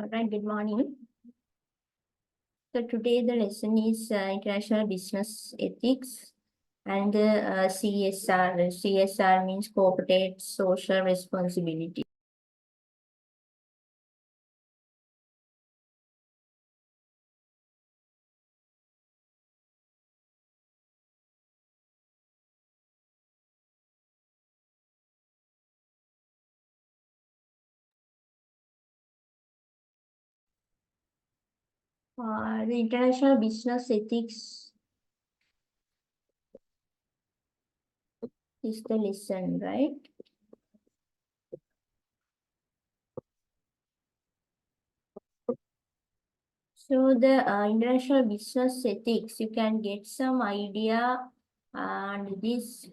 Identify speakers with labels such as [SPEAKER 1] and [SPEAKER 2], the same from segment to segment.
[SPEAKER 1] All right, good morning. So today the lesson is International Business Ethics and CSR. CSR means Corporate Social Responsibility. The International Business Ethics is the lesson, right? So the International Business Ethics, you can get some idea and this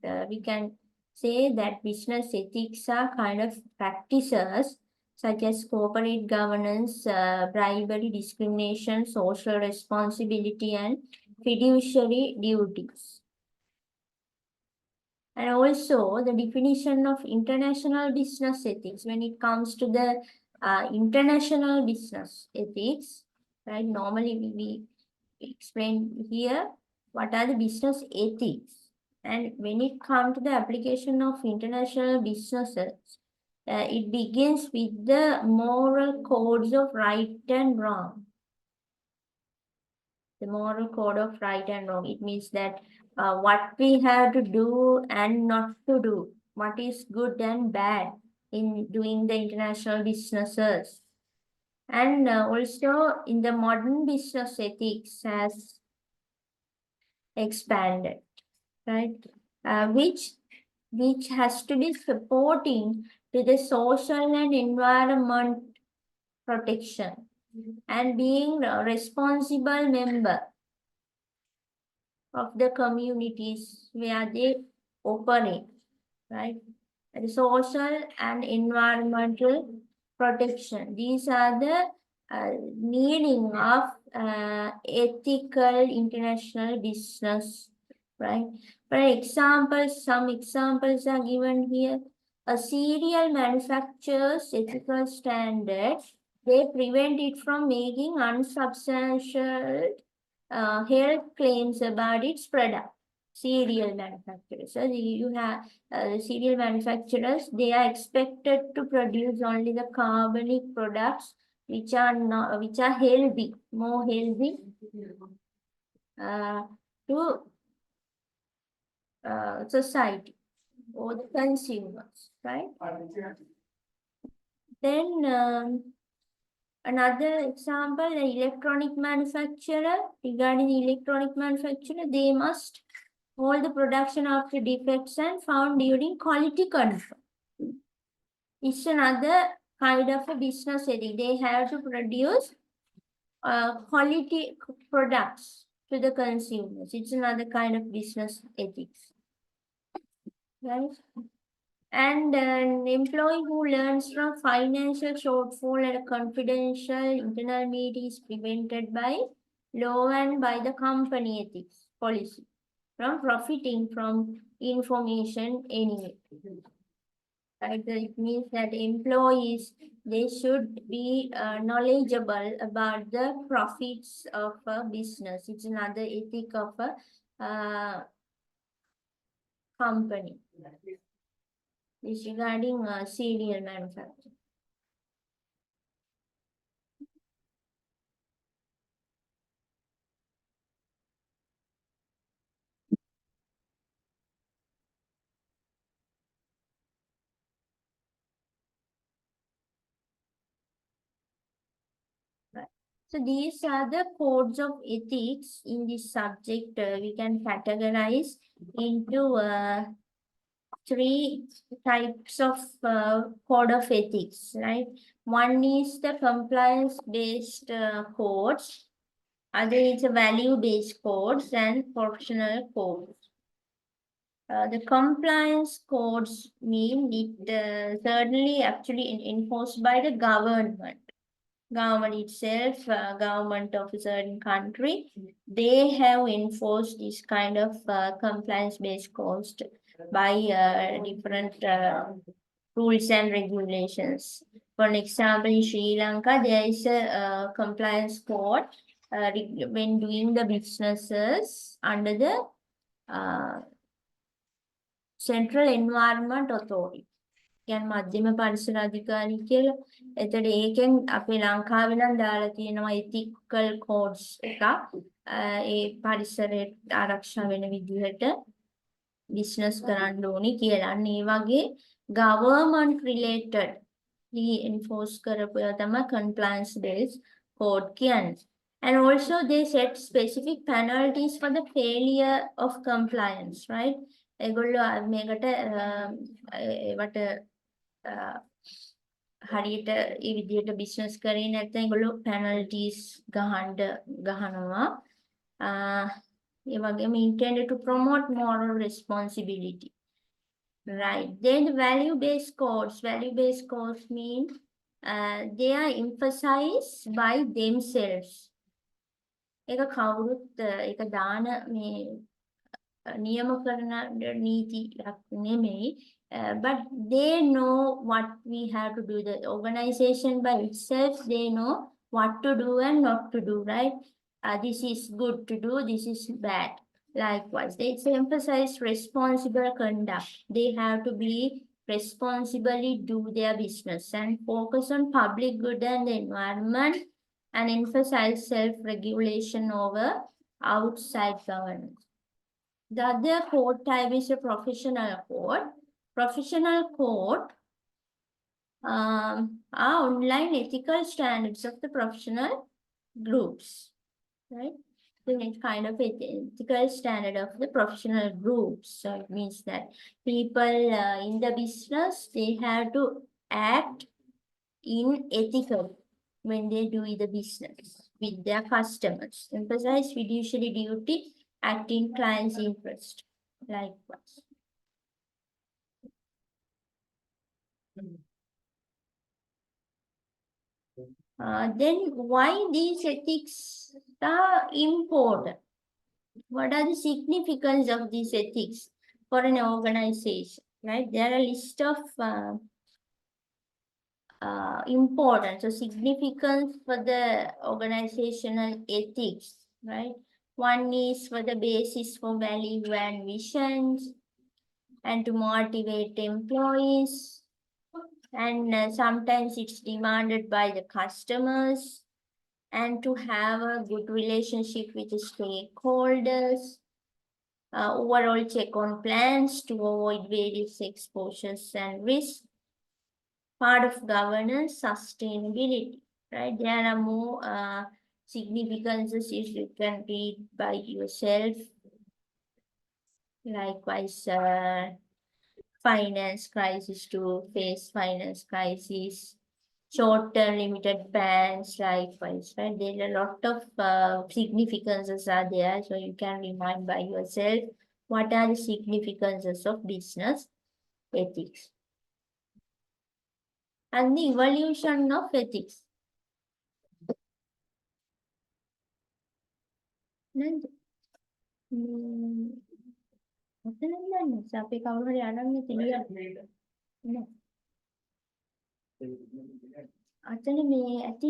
[SPEAKER 1] we can say that business ethics are kind of practices such as corporate governance, bribery, discrimination, social responsibility, and fiduciary duties. And also the definition of international business ethics when it comes to the international business ethics, right? Normally we explain here what are the business ethics. And when it comes to the application of international businesses, it begins with the moral codes of right and wrong. The moral code of right and wrong. It means that what we have to do and not to do, what is good and bad in doing the international businesses. And also in the modern business ethics has expanded, right? Which has to be supporting to the social and environment protection and being a responsible member of the communities where they operate, right? The social and environmental protection. These are the meaning of ethical international business, right? For example, some examples are given here. A cereal manufacturer's ethical standard, they prevent it from making unsubstantiated health claims about its product. Cereal manufacturers. So you have cereal manufacturers, they are expected to produce only the carbonic products which are healthy, more healthy to society or the consumers, right? Then another example, the electronic manufacturer, regarding the electronic manufacturer, they must hold the production after defects and found during quality control. It's another kind of a business ethic. They have to produce quality products to the consumers. It's another kind of business ethics, right? And an employee who learns from financial shortfall at a confidential internal meeting is prevented by law and by the company ethics policy from profiting from information anyway. Right? It means that employees, they should be knowledgeable about the profits of a business. It's another ethic of a company. This regarding cereal manufacturing. Right. So these are the codes of ethics in this subject. We can categorize into three types of code of ethics, right? One is the compliance-based codes. Other is a value-based codes and professional codes. The compliance codes mean it certainly actually enforced by the government. Government itself, government of a certain country, they have enforced this kind of compliance-based codes by different rules and regulations. For example, in Sri Lanka, there is a compliance code when doing the businesses under the Central Environment Authority. කියන්නේ මධ්‍යම පරිසර අධිකාරිය කියලා. එතකොට ඒකෙන් අපේ ලංකාවේ නම් දාලා තියෙනවා ethical codes එකක්. ඒ පරිසරයට ආරක්ෂා වෙන විදිහට business කරන්න ඕනි කියලා. අන්න ඒ වගේ government related enforce කරපු ඒවා තමයි compliance based code කියන්නේ. And also they set specific penalties for the failure of compliance, right? ඒගොල්ලෝ මේකට ඒවට හරියට ඒ විදිහට බිස්නස් කරේ නැත්නම් ඒගොල්ලෝ penalties ගහනවා. ඒ වගේම intended to promote moral responsibility. Right. Then the value-based codes. Value-based codes mean they are emphasized by themselves. ඒක කවුරුත් ඒක දාන මේ නියම කරන නීතියක් නෙමෙයි. But they know what we have to do. The organization by itself, they know what to do and not to do, right? This is good to do, this is bad. Likewise, they emphasize responsible conduct. They have to be responsibly do their business and focus on public good and the environment and emphasize self-regulation over outside governance. The other code type is a professional code. Professional code are online ethical standards of the professional groups, right? So it's kind of ethical standard of the professional groups. So it means that people in the business, they have to act in ethical when they do the business with their customers. Emphasize fiduciary duty, act in client's interest. Likewise. Then why these ethics are important? What are the significance of these ethics for an organization? Right? There are a list of importance or significance for the organizational ethics. Right? One is for the basis for value and visions, and to motivate employees. And sometimes it's demanded by the customers, and to have a good relationship with the stakeholders, overall check on plans to avoid various exposures and risks, part of governance, sustainability, right? There are more significances if you can read by yourself. Likewise, finance crisis, to face finance crisis, short-term limited plans, likewise, right? There are a lot of significances are there, so you can remind by yourself what are the significances of business ethics. And the evolution of ethics. අපේ කවුරු හරි අරන් ඉතින් අතන මේ ඇති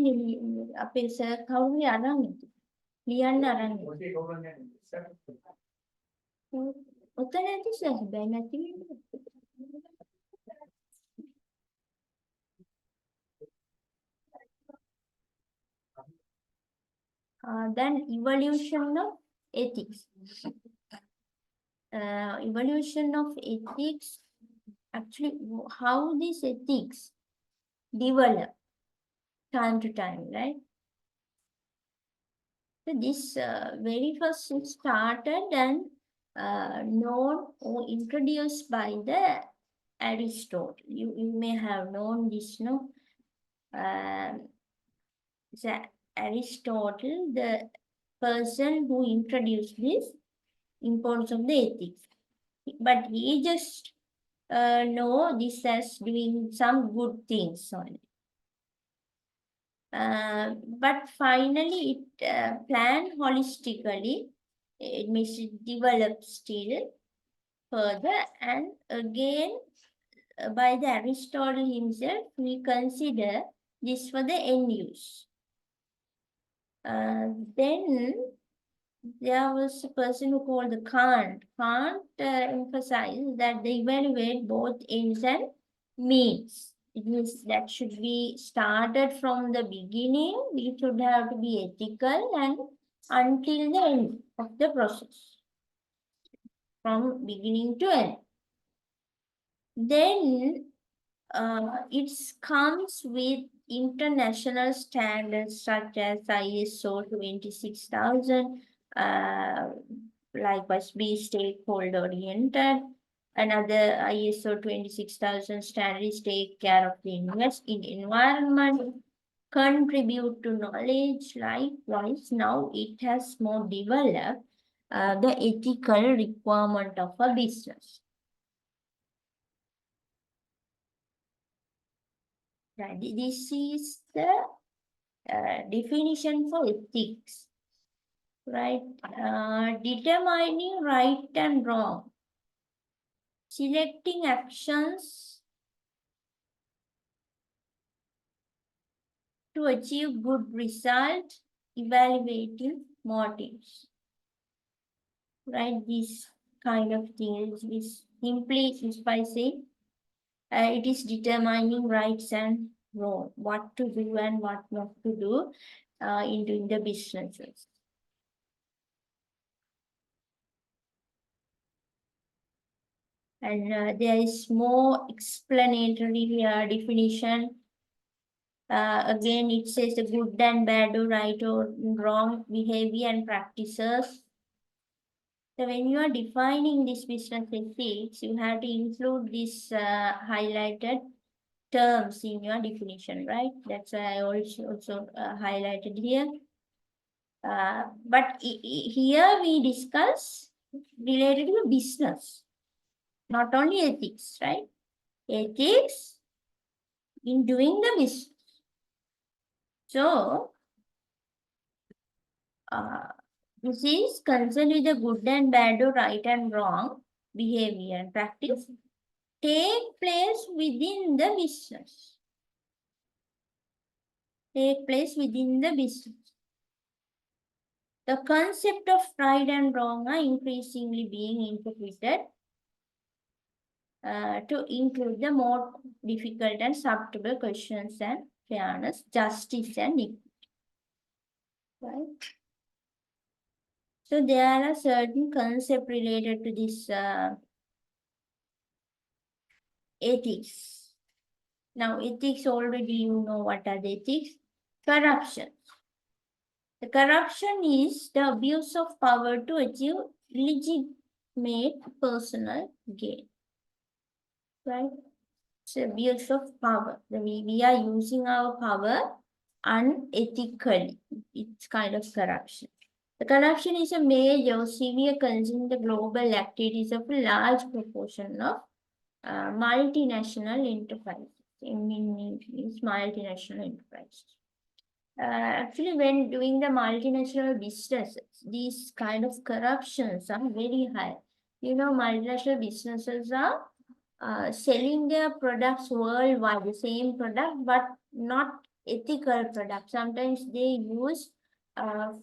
[SPEAKER 1] අපේ sir කවුරු හරි අරන් ඉතින් ලියන්න අරන් ඔතන ඇති සර් හැබැයි නැති then evolution of ethics. Evolution of ethics, actually how these ethics develop time to time, right? So this very first started and known or introduced by the Aristotle. You may have known this, no? Aristotle, the person who introduced this importance of the ethics, but he just know this as doing some good things only. But finally it planned holistically, it means it developed still further, and again by the Aristotle himself, we consider this for the end use. Then there was a person who called the Kant. Kant emphasized that they evaluate both ends and means. It means that should be started from the beginning. We should have to be ethical and until the end of the process, from beginning to end. Then it comes with international standards such as ISO 26000, likewise be stakeholder oriented. Another ISO 26000 standards take care of the environment, contribute to knowledge. Likewise, now it has more developed the ethical requirement of a business. Right. This is the definition for ethics, right? Determining right and wrong, selecting actions to achieve good result, evaluating motives, right? This kind of things is simply is by saying it is determining rights and wrong, what to do and what not to do in doing the businesses. And there is more explanatory definition. Again, it says the good and bad or right or wrong behavior and practices. So when you are defining this business ethics, you have to include this highlighted terms in your definition, right? That's why I also highlighted here. But here we discuss related to business, not only ethics, right? Ethics in doing the business. So, this is concerned with the good and bad or right and wrong behavior and practice take place within the business. Take place within the business. The concept of right and wrong are increasingly being interpreted to include the more difficult and subtle questions and fairness, justice and equity. Right? So there are certain concepts related to this ethics. Now, ethics already you know what are the ethics. Corruption. The corruption is the abuse of power to achieve legitimate personal gain. Right? It's abuse of power. We are using our power unethically. It's kind of corruption. The corruption is a major or severe concern in the global activities of a large proportion of multinational enterprises. Means multinational enterprises. Actually, when doing the multinational businesses, these kind of corruptions are very high. You know, multinational businesses are selling their products worldwide, the same product, but not ethical products. Sometimes they use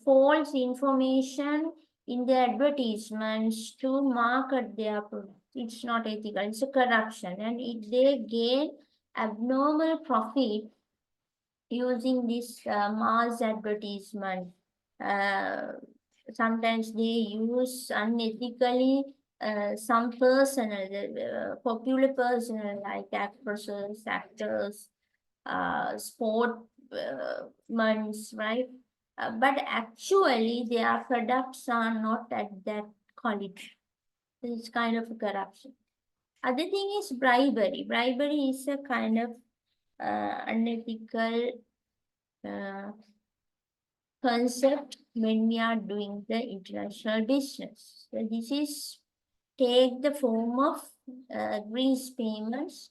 [SPEAKER 1] false information in their advertisements to market their products. It's not ethical, it's a corruption. And if they gain abnormal profit using this mass advertisement, sometimes they use unethically some personnel, popular personnel like actresses, actors, sportsmen, right? But actually, their products are not at that quality. It's kind of a corruption. Other thing is bribery. Bribery is a kind of unethical concept when we are doing the international business. So this is take the form of grease payments,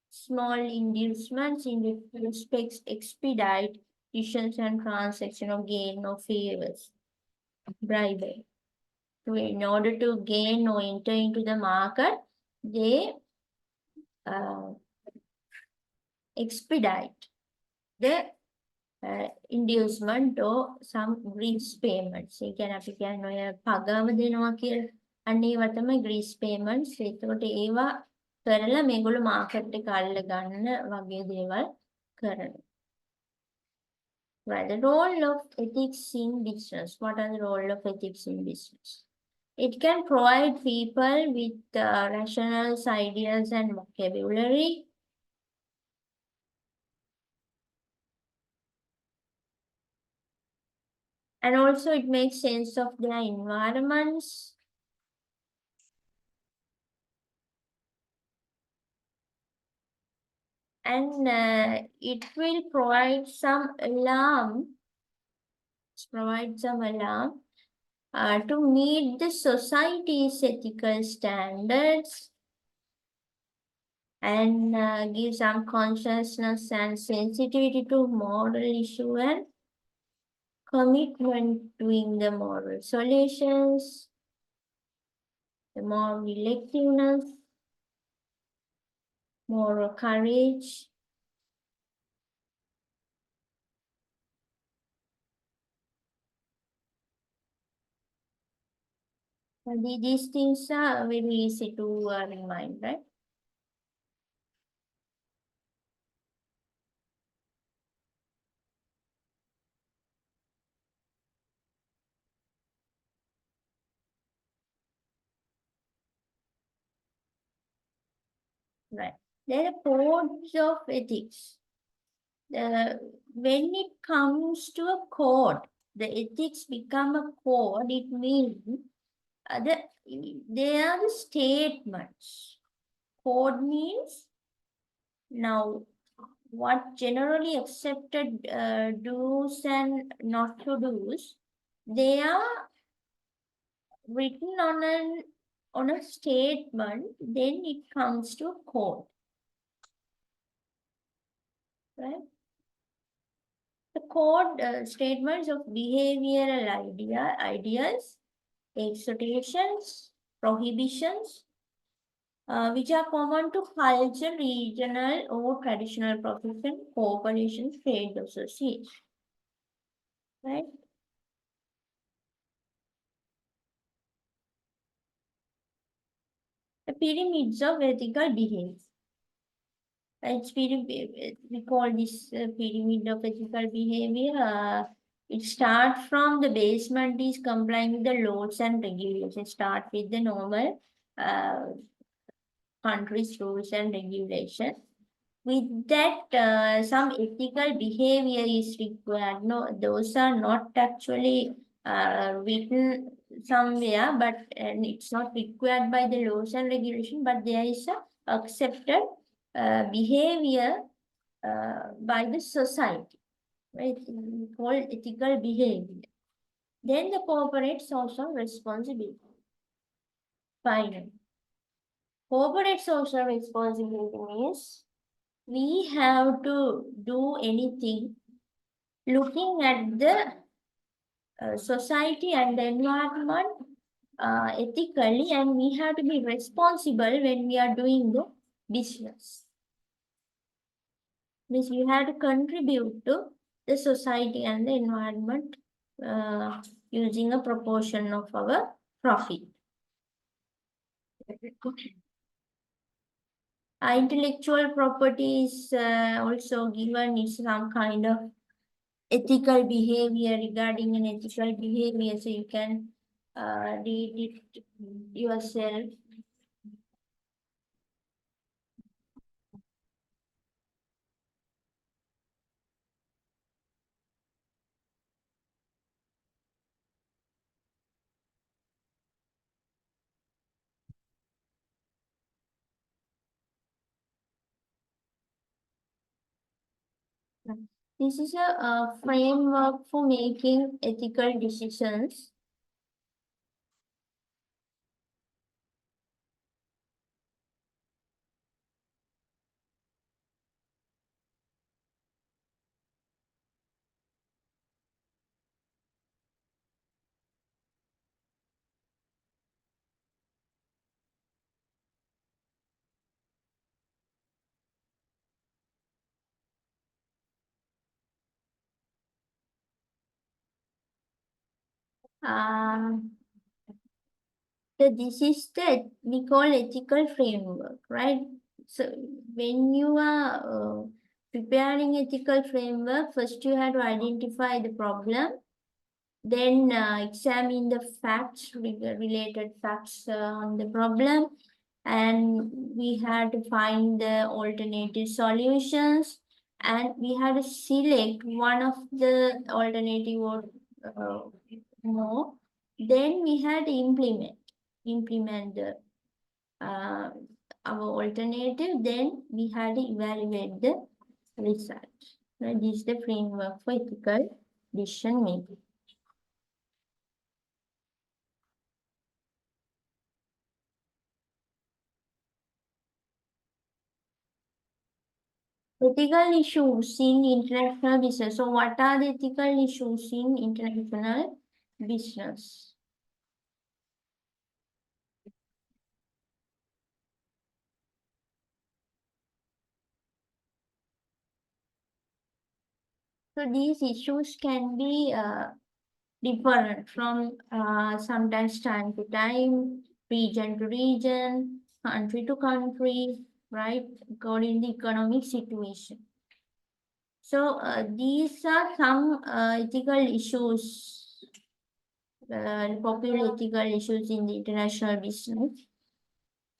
[SPEAKER 1] small inducements in respects expedite decisions and transaction of gain or favors, bribery. So in order to gain or enter into the market, they expedite the inducement or some grease payments. ඒ කියන්නේ අපි කියන්නේ ඔය පගාව දෙනවා කියලා. අන්න ඒවා තමයි grease payments. ඒකට ඒවා කරලා මේගොල්ලෝ මාකට් එක අල්ල ගන්න වගේ දේවල් කරනවා. Right. The role of ethics in business. What are the role of ethics in business? It can provide people with rational ideas and vocabulary. And also it makes sense of their environments. And it will provide some alarm, to meet the society's ethical standards and give some consciousness and sensitivity to moral issue and commitment doing the moral solutions, the moral electiveness, moral courage. And these things are very easy to remind, right? Right. There are codes of ethics. When it comes to a code, the ethics become a code. It means they are the statements. Code means now what generally accepted do's and not to do's. They are written on a statement. Then it comes to a code. Right? The code statements of behavioral ideas, exhortations, prohibitions, which are common to culture, regional or traditional profession, corporations, trade associations. Right? The pyramids of ethical behavior. We call this pyramid of ethical behavior. It starts from the basement is complying with the laws and regulations. Start with the normal country's rules and regulations. With that, some ethical behavior is required. No, those are not actually written somewhere, but and it's not required by the laws and regulation, but there is a accepted behavior by the society, right? Called ethical behavior. Then the corporate social responsibility. Finally, corporate social responsibility means we have to do anything looking at the society and the environment ethically, and we have to be responsible when we are doing the business. Means we have to contribute to the society and the environment using a proportion of our profit. Intellectual property is also given is some kind of ethical behavior regarding an ethical behavior, so you can read it yourself. This is a framework for making ethical decisions. So this is the we call ethical framework, right? So when you are preparing ethical framework, first you have to identify the problem, then examine the facts, related facts on the problem, and we had to find the alternative solutions, and we had to select one of the alternative or more. Then we had to implement the uh, our alternative. Then we had to evaluate the result. Right? This is the framework for ethical decision making. Ethical issues in international business. So what are the ethical issues in international business? So these issues can be different from sometimes time to time, region to region, country to country, right? According to the economic situation. So these are some ethical issues, popular ethical issues in the international business,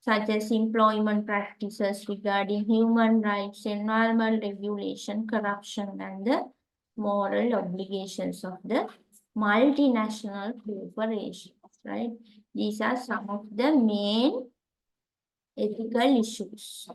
[SPEAKER 1] such as employment practices regarding human rights, environmental regulation, corruption, and the moral obligations of the multinational corporations, right? These are some of the main ethical issues.